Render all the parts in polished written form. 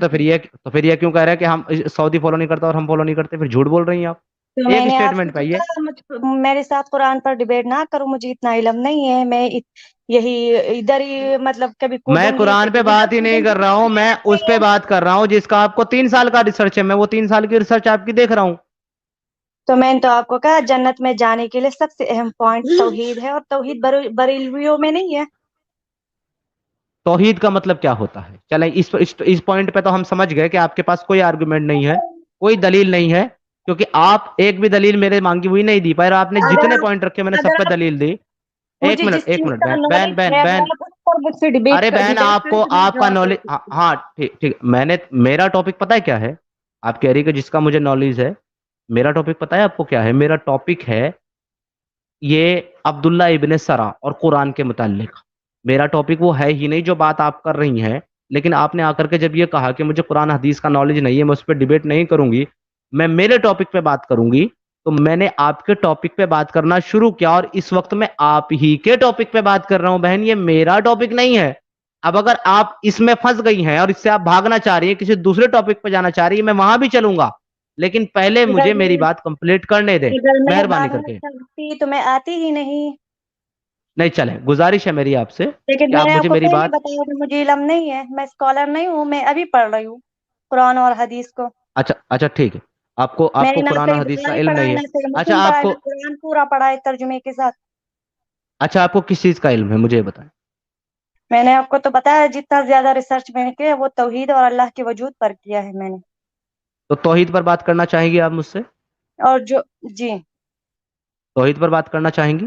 تو پھر یہ کیوں کہہ رہے ہیں کہ ہم سعودی فالو نہیں کرتا اور ہم فالو نہیں کرتے؟ پھر جھوٹ بول رہی ہیں آپ. تو ایک میں نے آپ سے اسٹیٹمنٹ پہ تو یہ کہا میرے ساتھ قرآن پر ڈبیٹ نہ کرو، مجھے اتنا علم نہیں ہے، میں یہی ادھر ہی مطلب کبھی میں کودوں گی قرآن پہ کبھی ادھر بات ہی کودوں نہیں کر گی، رہا ہوں، میں اس پہ بات کر رہا ہوں جس کا آپ کو 3 سال کا ریسرچ ہے. میں وہ 3 سال کی ریسرچ آپ کی دیکھ رہا ہوں. تو میں نے تو آپ کو کہا جنت میں جانے کے لیے سب سے اہم پوائنٹ توحید ہے، اور توحید بریلویوں میں نہیں ہے. توحید کا مطلب کیا ہوتا ہے؟ چلیں اس پوائنٹ پہ تو ہم سمجھ گئے کہ آپ کے پاس کوئی آرگومنٹ نہیں ہے، کوئی دلیل نہیں ہے، کیونکہ آپ ایک بھی دلیل میرے مانگی ہوئی نہیں دی پائے. آپ نے اگر جتنے آپ پوائنٹ رکھے میں نے سب اگر پہ آپ دلیل دی. ایک مجھے منٹ جس ایک چیز منٹ کا بہن بہن نالج بہن ہے بہن وہ آپ اس پر مجھ سے ڈبیٹ ارے بہن ڈبیٹ آپ کریں کو تو میں آپ کا جواب دے نالج، سکتی ہوں. ہاں ٹھیک میں نے میرا ٹاپک پتا ہے کیا ہے؟ آپ کہہ رہی کہ جس کا مجھے نالج ہے. میرا ٹاپک پتا ہے آپ کو کیا ہے؟ میرا ٹاپک ہے یہ عبداللہ ابن سرا اور قرآن کے متعلق. میرا ٹاپک وہ ہے ہی نہیں جو بات آپ کر رہی ہیں. لیکن آپ نے آ کر کے جب یہ کہا کہ مجھے قرآن حدیث کا نالج نہیں ہے، میں اس پہ ڈیبیٹ نہیں کروں گی، میں میرے ٹاپک پہ بات کروں گی، تو میں نے آپ کے ٹاپک پہ بات کرنا شروع کیا، اور اس وقت میں آپ ہی کے ٹاپک پہ بات کر رہا ہوں. بہن یہ میرا ٹاپک نہیں ہے. اب اگر آپ اس میں پھنس گئی ہیں اور اس سے آپ بھاگنا چاہ رہی ہیں، کسی دوسرے ٹاپک پہ جانا چاہ رہی ہیں، میں وہاں بھی چلوں گا، لیکن پہلے مجھے میری بات کمپلیٹ کرنے دیں اگر میں مہربانی کر بھاگنا کے. چاہتی تو میں آتی ہی نہیں. نہیں چلیں، گزارش ہے میری آپ سے لیکن کہ میں آپ نے آپ مجھے کو میری پہلے بات. بتایا کہ مجھے علم نہیں ہے، میں اسکالر نہیں ہوں، میں ابھی پڑھ رہی ہوں قرآن اور حدیث کو. اچھا اچھا ٹھیک ہے. میں آپ نے کو نہ قرآن و صحیح حدیث کا بخاری علم پڑھا ہے، نہیں ہے. نہ صحیح اچھا مسلم آپ پڑھا ہے، کو نہ قرآن پورا پڑھا ہے ترجمے کے ساتھ. اچھا آپ کو کس چیز کا علم ہے مجھے یہ بتائیں. میں نے آپ کو تو بتایا جتنا زیادہ ریسرچ میں نے کیا وہ توحید اور اللہ کے وجود پر کیا ہے میں نے. تو توحید پر بات کرنا چاہیں گی آپ مجھ سے؟ اور جو جی توحید پر بات کرنا چاہیں گی؟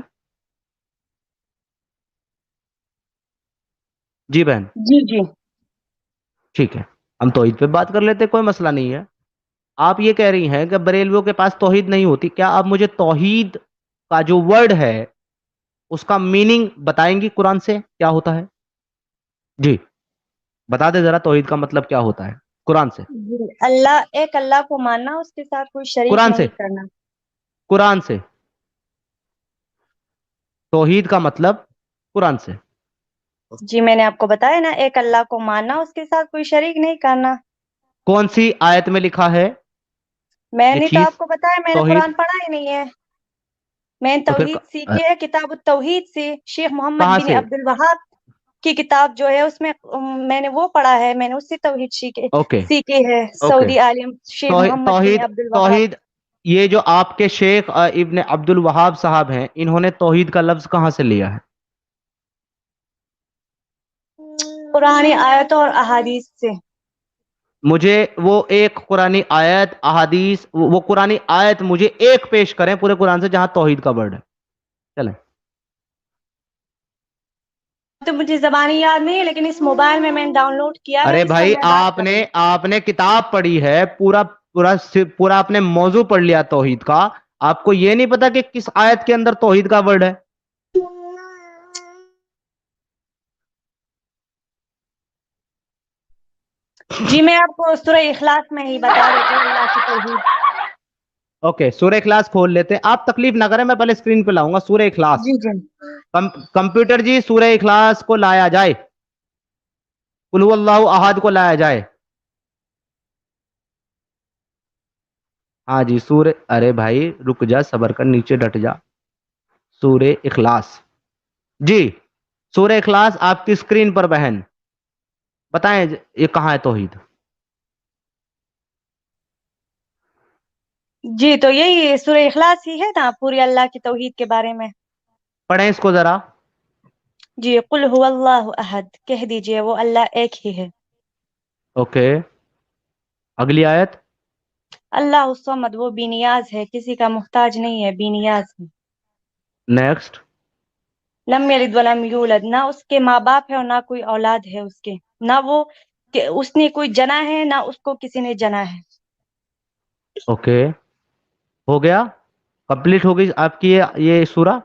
جی بہن. جی جی ٹھیک ہے، ہم توحید پہ بات کر لیتے، کوئی مسئلہ نہیں ہے. آپ یہ کہہ رہی ہیں کہ بریلویوں کے پاس توحید نہیں ہوتی. کیا آپ مجھے توحید کا جو ورڈ ہے اس کا میننگ بتائیں گی قرآن سے کیا ہوتا ہے؟ جی بتا دے ذرا، توحید کا مطلب کیا ہوتا ہے قرآن سے؟ جی ایک اللہ کو ماننا، اس کے ساتھ کوئی شریک قرآن سے، نہیں کرنا. قرآن سے توحید کا مطلب قرآن سے. جی میں نے آپ کو بتایا نا، ایک اللہ کو ماننا، اس کے ساتھ کوئی شریک نہیں کرنا. کون سی آیت میں لکھا ہے میں یہ نے تو چیز آپ کو بتایا، میں نے توحید؟ قرآن پڑھا ہی نہیں ہے. میں نے تو پھر توحید سیکھی ہے کتاب التوحید سے، شیخ محمد کہاں بن سے؟ عبد الوہاب کی کتاب جو ہے اس میں میں نے وہ پڑھا ہے، میں نے اس سے توحید اوکے سیکھی ہے. اوکے. سعودی عالم شیخ محمد بن توحید عبد الوہاب. توحید یہ جو آپ کے شیخ ابن عبد الوہاب صاحب ہیں، انہوں نے توحید کا لفظ کہاں سے لیا ہے؟ پرانی آیتوں اور احادیث سے. مجھے وہ ایک قرآنی آیت احادیث، وہ قرآنی آیت مجھے ایک پیش کریں پورے قرآن سے جہاں توحید کا ورڈ ہے. چلیں. تو مجھے زبانی یاد نہیں ہے، لیکن اس موبائل میں نے ڈاؤن لوڈ کیا ہے، ارے اس پر بھائی میں بات کر رہی ہوں. آپ نے کتاب پڑھی ہے، پورا آپ نے موضوع پڑھ لیا توحید کا. آپ کو یہ نہیں پتا کہ کس آیت کے اندر توحید کا ورڈ ہے؟ جی میں آپ کو سورہ اخلاص میں ہی بتا دیتی ہوں اللہ کی توحید. اوکے سورہ اخلاص کھول لیتے ہیں. آپ تکلیف نہ کریں، میں پہلے اسکرین پہ لاؤں گا سورہ اخلاص. جی جی کمپیوٹر جی سورہ اخلاص کو لایا جائے، قل هو اللہ احد کو لایا جائے. ہاں جی سورہ، ارے بھائی رک جا، صبر کر، نیچے ڈٹ جا. سورہ اخلاص، جی سورہ اخلاص آپ کی اسکرین پر بہن. بتائیں یہ کہاں ہے توحید؟ جی تو یہی سورہ اخلاص ہی ہے نا پوری اللہ کی توحید کے بارے میں. پڑھیں اس کو ذرا. جی قل هو اللہ احد کہہ دیجئے وہ اللہ ایک ہی ہے. اوکے اگلی آیت. اللہ الصمد وہ بے نیاز ہے، کسی کا محتاج نہیں ہے، بے نیاز ہے. نیکسٹ. لم یلد ولم یولد نہ اس کے ماں باپ ہے اور نہ کوئی اولاد ہے اس کے، نہ وہ کہ اس نے کوئی جنا ہے نہ اس کو کسی نے جنا ہے. اوکے ہو گیا، کمپلیٹ ہو گئی آپ کی یہ سورہ.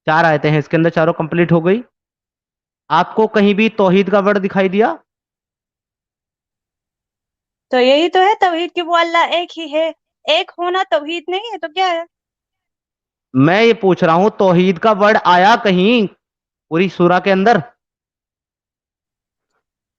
4 آیتیں ہیں اس کے اندر، چاروں کمپلیٹ ہو گئی. آپ کو کہیں بھی توحید کا ورڈ دکھائی دیا؟ تو یہی تو ہے توحید کہ وہ اللہ ایک ہی ہے. ایک ہونا توحید نہیں ہے تو کیا ہے؟ میں یہ پوچھ رہا ہوں توحید کا ورڈ آیا کہیں پوری سورہ کے اندر؟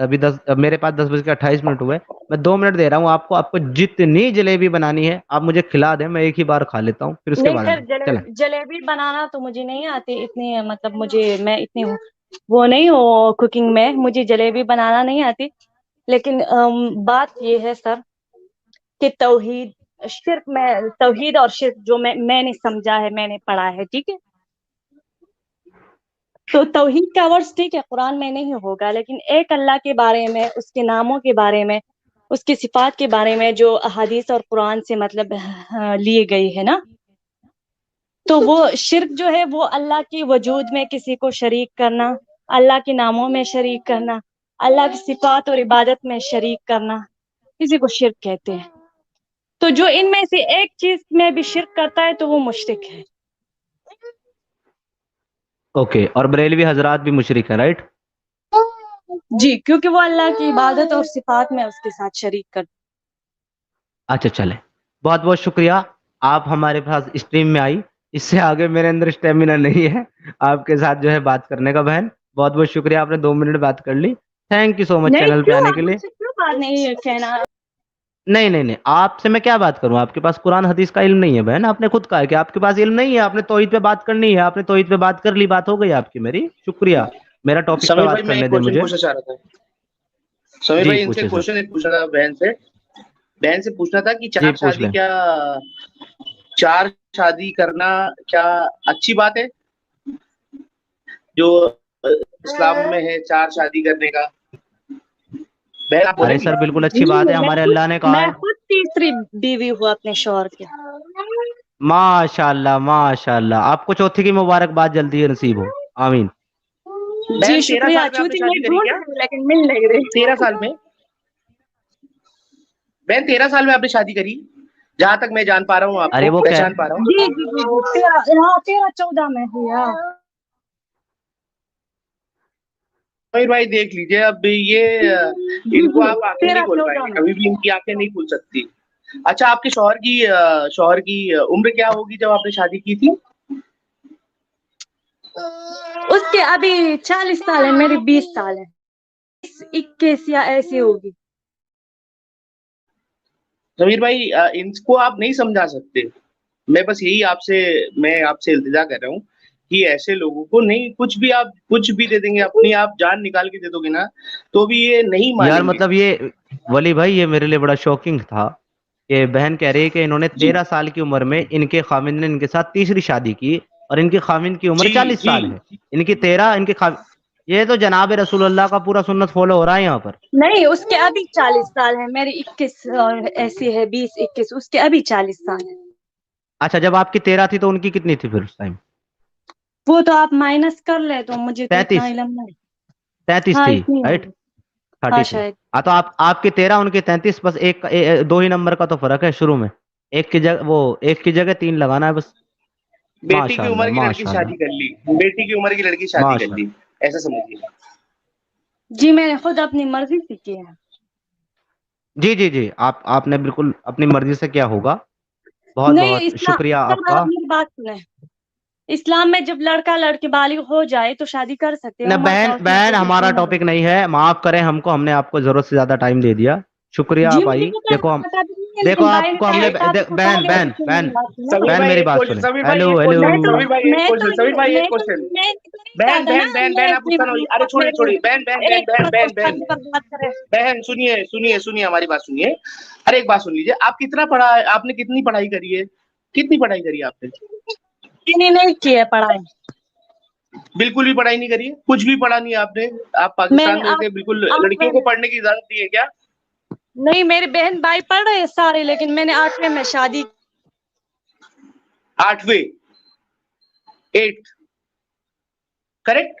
ابھی میرے پاس 10:28 ہوئے. میں 2 منٹ دے رہا ہوں آپ کو. آپ کو جتنی جلیبی بنانی ہے آپ مجھے کھلا دیں, میں ایک ہی بار کھا لیتا ہوں, پھر اس کے نہیں بعد خیر، چلیں. جلیبی بنانا تو مجھے نہیں آتی اتنی، مطلب میں اتنی وہ نہیں ہوں کوکنگ میں، مجھے جلیبی بنانا نہیں آتی. لیکن بات یہ ہے سر کہ توحید اور شرک جو میں نے سمجھا ہے، میں نے پڑھا ہے، ٹھیک ہے. تو توحید کا ورڈ ٹھیک ہے قرآن میں نہیں ہوگا، لیکن ایک اللہ کے بارے میں، اس کے ناموں کے بارے میں، اس کی صفات کے بارے میں جو احادیث اور قرآن سے مطلب لیے گئی ہے نا، تو وہ شرک جو ہے وہ اللہ کی وجود میں کسی کو شریک کرنا، اللہ کے ناموں میں شریک کرنا، اللہ کی صفات اور عبادت میں شریک کرنا، کسی کو شرک کہتے ہیں. تو جو ان میں سے ایک چیز میں بھی شرک کرتا ہے تو وہ مشرک ہے. اوکے. اور بریلوی حضرات بھی مشرک ہیں، رائٹ؟ جی، کیونکہ وہ اللہ کی عبادت اور صفات میں اس کے ساتھ شریک کرتے. اچھا چلیں. بہت بہت شکریہ. آپ ہمارے پاس اسٹریم میں آئی. اس سے آگے میرے اندر اسٹیمنا نہیں ہے آپ کے ساتھ جو ہے بات کرنے کا. بہن بہت بہت شکریہ, آپ نے 2 منٹ بات کر لی. تھینک یو سو مچ نہیں چینل پہ کیوں، آنے آپ کے لیے. مجھ سے کیوں بات نہیں کہنا؟ نہیں نہیں نہیں, آپ سے میں کیا بات کروں, آپ کے پاس قرآن حدیث کا علم نہیں ہے بہن. آپ نے خود کہا ہے کہ آپ کے پاس علم نہیں ہے, آپ نے توحید پہ بات کرنی ہے, آپ نے توحید پہ بات کر لی, بات ہو گئی آپ کی. میری شکریہ. میرا ٹاپک پہ سمیر بھائی بات میں ایک کرنے دیں کوشچن مجھے. پوچھنا چاہ رہا تھا. سمیر جی بھائی ان سے پوچھے سر. کوشچن ایک پوچھنا تھا بہن سے پوچھنا تھا کہ جی پوچھ لیں. چار شادی کرنا کیا اچھی بات ہے جو اسلام میں ہے چار شادی کرنے کا؟ بہن آپ بولیں ارے گی؟ سر بالکل اچھی بات ہے, نہیں، ہمارے اللہ نے کہا میں ہے. خود تیسری بیوی ہوں اپنے شوہر کے. ماشاء اللہ ماشاء اللہ, آپ کو چوتھی کی مبارکباد جلدی نصیب ہو, آمین. جی بہن 13 شکریہ. سال میں آپ نے چوتھی میں شادی کری ڈھونڈ کیا؟ رہی ہوں لیکن مل نہیں رہی. 13 سال میں بہن 13 سال میں آپ نے شادی کری جہاں تک میں جان پا رہا ہوں, آپ ارے کو وہ پہچان پا رہا ہوں. جی جی جی جی، 13 14 میں ہوئی. ہاں سمیر بھائی دیکھ لیجیے, اب یہ جی ان کو جی، آپ آنکھیں نہیں تیرہ کھول پائیں چودہ گے, میں. کبھی بھی ان کی آنکھیں نہیں کھل سکتی. اچھا, آپ کے شوہر کی عمر کیا ہوگی جب آپ نے شادی کی تھی؟ اس کے ابھی 40 سال ہے, میری 20 سال ہے. 21 یا ایسی ہوگی. سمیر بھائی ان کو آپ نہیں سمجھا سکتے. میں بس یہی آپ سے التجا کر رہا ہوں کہ ایسے لوگوں کو نہیں, آپ کچھ بھی دے دیں گے, اپنی آپ جان نکال کے دے دو گے نا تو بھی یہ نہیں یار مانیں گے. مطلب یہ ولی بھائی, یہ میرے لیے بڑا شوکنگ تھا کہ بہن کہہ رہی ہے کہ انہوں نے جی 13 سال کی عمر میں ان کے خاوند نے ان کے ساتھ تیسری شادی کی, اور ان کے خاوند کی عمر جی 40 سال جی ہے, ان کی 13, ان کے یہ تو جناب رسول اللہ کا پورا سنت فالو ہو رہا ہے یہاں پر. نہیں, اس کے ابھی 40 سال ہے, میری 21 اور ایسی ہے, 20 21, اس کے ابھی 40 سال ہے. اچھا, جب آپ کی 13 تھی تو ان کی کتنی تھی پھر اس ٹائم؟ وہ تو آپ مائنس کر لیں, تو مجھے تو اتنا 33. علم نہیں. 33 ہاں تھی, اتنی رائٹ؟ ہوگی. ہاں 33. شاید. ہاں تو آپ کی 13, ان کی 33, بس ایک 2 ہی نمبر کا تو فرق ہے شروع میں. ایک کی جگہ 3 لگانا ہے بس. بیٹی ماشاء کی اللہ عمر کی لڑکی ماشاء اللہ شادی کر لی, بیٹی کی عمر کی لڑکی شادی کر ماشاء لی, اللہ. ایسا سمجھیے. جی میں نے خود اپنی مرضی سے کی ہے. جی جی جی, آپ نے بالکل اپنی مرضی سے کیا ہوگا. بہت نہیں، بہت اسلام شکریہ آپ سب کا. آپ میری بات سنیں. اسلام میں جب لڑکا لڑکی بالغ ہو جائے تو شادی کر سکتے ہیں. نہ عمر کا بہن اس میں بہن, کوئی ایشو ہمارا نہیں ٹاپک ہے. نہیں ہے, معاف کریں ہم کو, ہم نے آپ کو ضرورت سے زیادہ ٹائم دے دیا. شکریہ جی آپ مجھے آئی. پتا ہے پتا بھی نہیں ہے، دیکھو لیکن بھائی آپ نے کو ہم نے کہا ٹاپک اٹھا بہن لے اور بہن اس میں بہن میری بات سنو. سمیر بہن بھائی میری ایک بات کوشچن, سنیں. سمیر بھائی ہیلو ایک ہیلو. کوشچن, میں تو سمیر بھائی ایک میں تو کوشچن, سمیر بھائی میں ایک تو کوشچن. میں تو نہیں بہن چاہتا نا بہن بہن میں بہن, آپ اپنی غصہ نہ ہوئیے, ارے چھوڑیے چھوڑیے, بہن بہن بہن ایک بہن بہن بہن شادی پر بات کریں. بہن سنیے ہماری بات سنیے. ارے ایک بات سن لیجیے, آپ کتنا پڑھا ہے, آپ نے کتنی پڑھائی کری ہے, کتنی پڑھائی کری ہے آپ نے؟ میں نے نہیں کی ہے پڑھائی. بالکل بھی پڑھائی نہیں کری ہے, کچھ بھی پڑھا نہیں ہے آپ نے. آپ میں پاکستان نے میں آپ رہتے, بالکل آٹھویں لڑکیوں کو میں پڑھنے کی اجازت نہیں ہے کیا؟ نہیں, میری بہن بھائی پڑھ رہے ہیں سارے, لیکن میں نے 8ویں میں شادی. 8ویں 8 کریکٹ,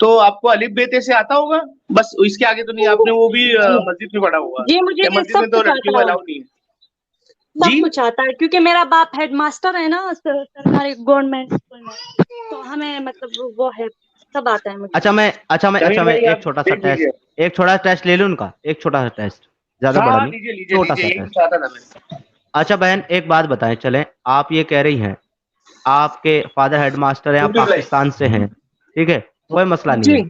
تو آپ کو الف بے تے سے آتا ہوگا بس, اس کے آگے تو نہیں. آپ نے وہ بھی جی مسجد میں پڑھا ہوگا, جی مجھے یا یہ مسجد میں سب تو کچھ لڑکیوں آتا کو ہے. الاؤ نہیں ہے؟ سب جی کچھ آتا ہے کیونکہ میرا باپ ہیڈ ماسٹر ہے نا سرکاری گورنمنٹ اسکول میں, تو ہمیں مطلب وہ ہے, سب آتا ہے مجھے. سمیر اچھا میں بھائی آپ ایک چھوٹا سا دیکھ ٹیسٹ, لیجیے. لے لوں ان کا, ایک چھوٹا سا ٹیسٹ, زیادہ ہاں بڑا ہاں نہیں, لیجیے لیجیے چھوٹا لیجیے, سا یہی ٹیسٹ. چاہتا تھا میں. اچھا بہن ایک بات بتائیں, چلیں آپ یہ کہہ رہی ہیں آپ کے فادر ہیڈ ماسٹر ہیں, آپ پاکستان سے ہیں, ٹھیک ہے, کوئی مسئلہ نہیں جی ہے.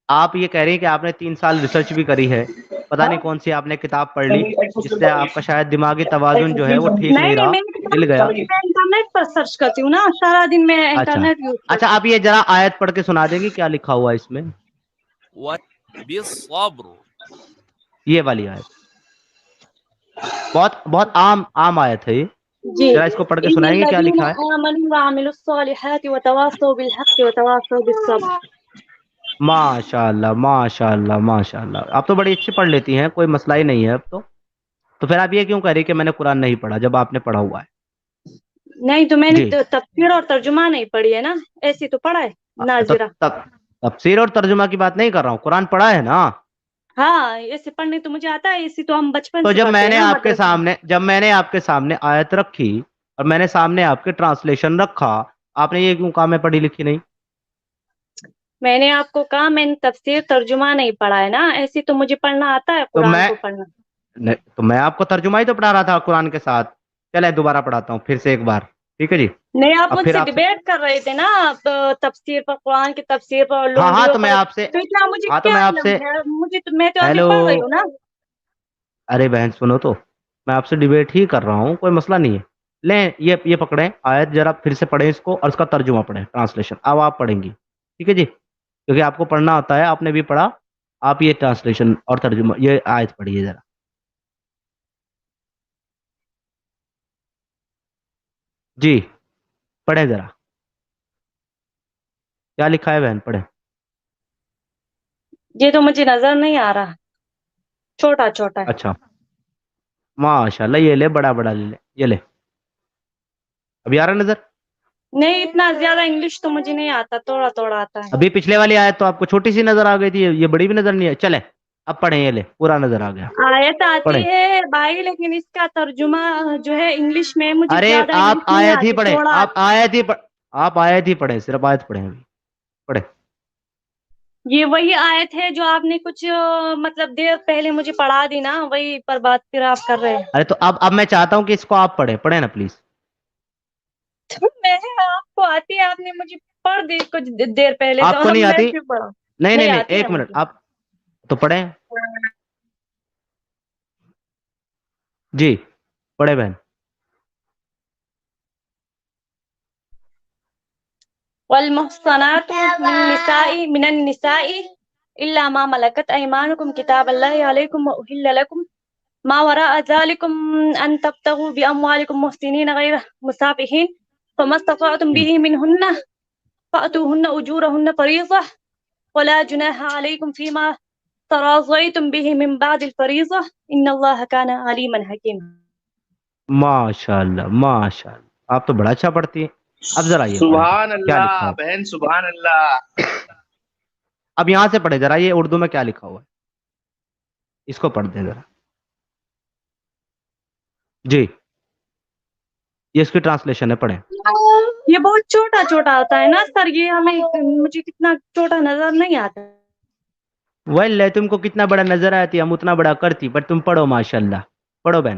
آپ یہ کہہ رہی ہیں کہ آپ نے 3 سال ریسرچ بھی کری ہے, پتہ نہیں کون سی آپ نے کتاب پڑھ لی جس سے آپ کا شاید دماغی توازن جو ہے وہ ٹھیک نہیں نہیں نہیں، رہا, میں ہل گیا. انٹرنیٹ پر سرچ کرتی ہوں نا سارا دن، میں اچھا انٹرنیٹ یوز اچھا, کرتی آپ یہ ذرا آیت پڑھ کے سنا دیں گی کیا لکھا ہوا ہے اس میں, بالصبر یہ والی آیت بہت بہت عام آیت ہے یہ, ہوں. جی، ذرا اس کو پڑھ کے ان سنائیں گے کیا الذین لکھا ہے. آمنوا وعملوا الصالحات وتواصوا بالحق وتواصوا بالصبر. ماشاء اللہ ماشاء اللہ ماشاء اللہ, آپ تو بڑی اچھی پڑھ لیتی ہیں, کوئی مسئلہ ہی نہیں ہے اب تو پھر آپ یہ کیوں کہہ رہی کہ میں نے قرآن نہیں پڑھا جب آپ نے پڑھا ہوا ہے. نہیں تو میں نے جی, تفسیر اور ترجمہ نہیں پڑھی ہے نا، ایسی تو پڑھا ہے ناظرہ. تفسیر اور ترجمہ کی بات نہیں کر رہا ہوں, قرآن پڑھا ہے نا. ہاں ایسے پڑھنے تو مجھے آتا ہے، ایسی تو ہم بچپن تو سے پڑھتے ہیں نا مدرسے میں. جب میں نے آپ کے سامنے آیت رکھی اور میں نے سامنے آپ کے ٹرانسلیشن رکھا, آپ نے یہ کیوں کہا میں پڑھی لکھی نہیں. میں نے آپ کو کہا میں نے تفسیر ترجمہ نہیں پڑھا ہے نا، ایسی تو مجھے پڑھنا آتا ہے تو قرآن میں کو پڑھنا. تو میں آپ کو ترجمہ ہی تو پڑھا رہا تھا قرآن کے ساتھ. چلے دوبارہ پڑھاتا ہوں پھر سے ایک بار, ٹھیک ہے جی. نہیں آپ اب مجھ پھر سے آپ ڈیبیٹ کر رہے تھے نا، تفسیر پر، قرآن کی تفسیر پر، ہاں لونڈیوں تو میں پر. آپ سے تو اتنا مجھے ہاں تو کیا میں آپ علم سے ہے، میں تو ابھی ہیلو, پڑھ رہی ہوں نا. ارے بہن سنو تو, میں آپ سے ڈیبیٹ ہی کر رہا ہوں, کوئی مسئلہ نہیں ہے. لیں یہ پکڑیں آیت, ذرا پھر سے پڑھیں اس کو اور اس کا ترجمہ پڑھیں, ٹرانسلیشن اب آپ پڑھیں گی, ٹھیک ہے جی, کیونکہ آپ کو پڑھنا آتا ہے, آپ نے بھی پڑھا. آپ یہ ٹرانسلیشن اور ترجمہ یہ آیت پڑھیے ذرا. جی پڑھیں ذرا, کیا لکھا ہے بہن پڑھیں. یہ تو مجھے نظر نہیں آ رہا، چھوٹا چھوٹا ہے. اچھا ماشاء اللہ, یہ لے بڑا بڑا لے, یہ لے ابھی آ رہا نظر. نہیں اتنا زیادہ انگلش تو مجھے نہیں آتا، تھوڑا تھوڑا آتا ہے. ابھی پچھلے والی آیت تو آپ کو چھوٹی سی نظر آ گئی تھی, یہ بڑی بھی نظر نہیں ہے. چلے اب پڑھیں, یہ لے پورا نظر آ گیا, آیت آتی پڑھیں. ہے بھائی، لیکن اس کا ترجمہ جو ہے انگلش میں، مجھے ارے زیادہ آپ انگلش نہیں آیت ہی آتی، پڑھیں, تھوڑا آپ آتی. آیت ہی پڑھیں, صرف آیت پڑھیں ابھی, پڑھیں. یہ وہی آیت ہے جو آپ نے کچھ مطلب دیر پہلے مجھے پڑھا دی نا، وہی پر بات پھر آپ کر رہے ہیں. ارے تو اب میں چاہتا ہوں کہ اس کو آپ پڑھیں نا پلیز. تو میں آپ کو آتی ہے، آپ نے مجھے پڑھ دی کچھ دیر پہلے، آپ تو کو اب نہیں میں آتی, پھر پڑھا. نہیں نہیں نہیں نہیں, آتی ہے ایک منٹ, مجھے. آپ تو پڑھیں. جی پڑھیں بہن. والمحصنات من النساء إلا ما ملكت أيمانكم كتاب الله عليكم وأحل لكم ما وراء ذلكم أن تبتغوا بأموالكم محسنين غير مسافحين فما استطعتم به منهن فأتوهن أجورهن فريضة ولا جناح عليكم فيما تراضيتم به من بعد الفريضة إن الله كان عليما حكيما. ماشاء اللہ ماشاء اللہ, آپ تو بڑا اچھا پڑھتی ہیں. اب ذرا یہ پڑھیں سبحان کیا لکھا اللہ ہو. بہن، سبحان اللہ. اب یہاں سے پڑھیں ذرا, یہ اردو میں کیا لکھا ہوا ہے, اس کو پڑھ دیں ذرا. جی یہ اس کی ٹرانسلیشن ہے, پڑھیں. یہ بہت چھوٹا چھوٹا ہوتا ہے نا سر، یہ ہمیں مجھے کتنا چھوٹا نظر نہیں آتا. ویل تم کو کتنا بڑا نظر آتی, ہم اتنا بڑا کرتی, پر تم پڑھو ماشاء اللہ, پڑھو بہن.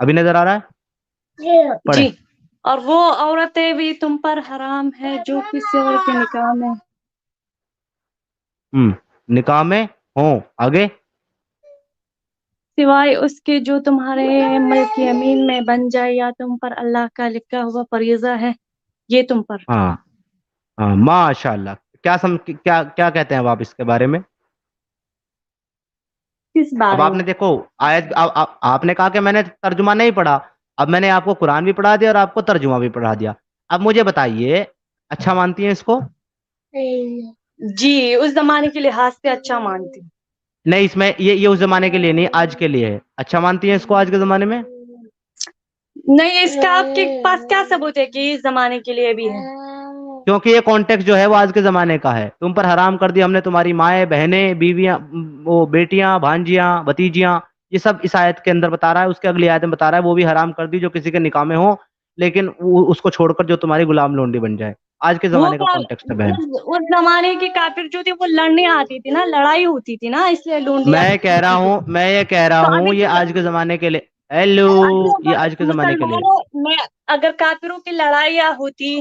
ابھی نظر آ رہا ہے, پڑھیں. جی. اور وہ عورتیں بھی تم پر حرام ہے جو کسی اور کے نکاح میں نکاح میں ہوں, آگے. سوائے اس کے جو تمہارے ملک یمین میں بن جائے یا تم پر اللہ کا لکھا ہوا فریضہ ہے یہ تم پر. ہاں ہاں ماشاء اللہ. کیا کہتے ہیں اب آپ اس کے بارے میں. کس اب بارے آپ میں؟ نے دیکھو آیت, آپ نے کہا کہ میں نے ترجمہ نہیں پڑھا, اب میں نے آپ کو قرآن بھی پڑھا دیا اور آپ کو ترجمہ بھی پڑھا دیا. اب مجھے بتائیے, اچھا مانتی ہیں اس کو. جی اس زمانے کے لحاظ سے اچھا مانتی ہوں. نہیں, اس میں یہ اس زمانے کے لیے نہیں, آج کے لیے ہے. اچھا مانتی ہیں اس کو آج کے زمانے میں. نہیں اس کا آپ کے پاس کیا ثبوت ہے کہ اس زمانے کے لیے بھی ہے؟ کیونکہ یہ کانٹیکٹ جو ہے وہ آج کے زمانے کا ہے. تم پر حرام کر دی ہم نے تمہاری مائیں, بہنیں, بیویاں, وہ بیٹیاں, بھانجیاں, بھتیجیاں, یہ سب اس آیت کے اندر بتا رہا ہے. اس کے اگلی آیت میں بتا رہا ہے وہ بھی حرام کر دی جو کسی کے نکاح میں ہو, لیکن وہ اس کو چھوڑ کر جو تمہاری غلام لونڈی بن جائے. آج کے وہ زمانے کا کانٹیکسٹ ہے بہن. اس زمانے کی کافر جو تھی وہ لڑنے آتی تھی نا، لڑائی ہوتی تھی نا، اس لیے لونڈیاں میں کہہ رہا تھی. ہوں تو ابھی یہ تو آج کے زمانے کے لیے. ہیلو, یہ آج کے زمانے کے لیے. مسلمانوں میں اگر کافروں کی لڑائیاں ہوتی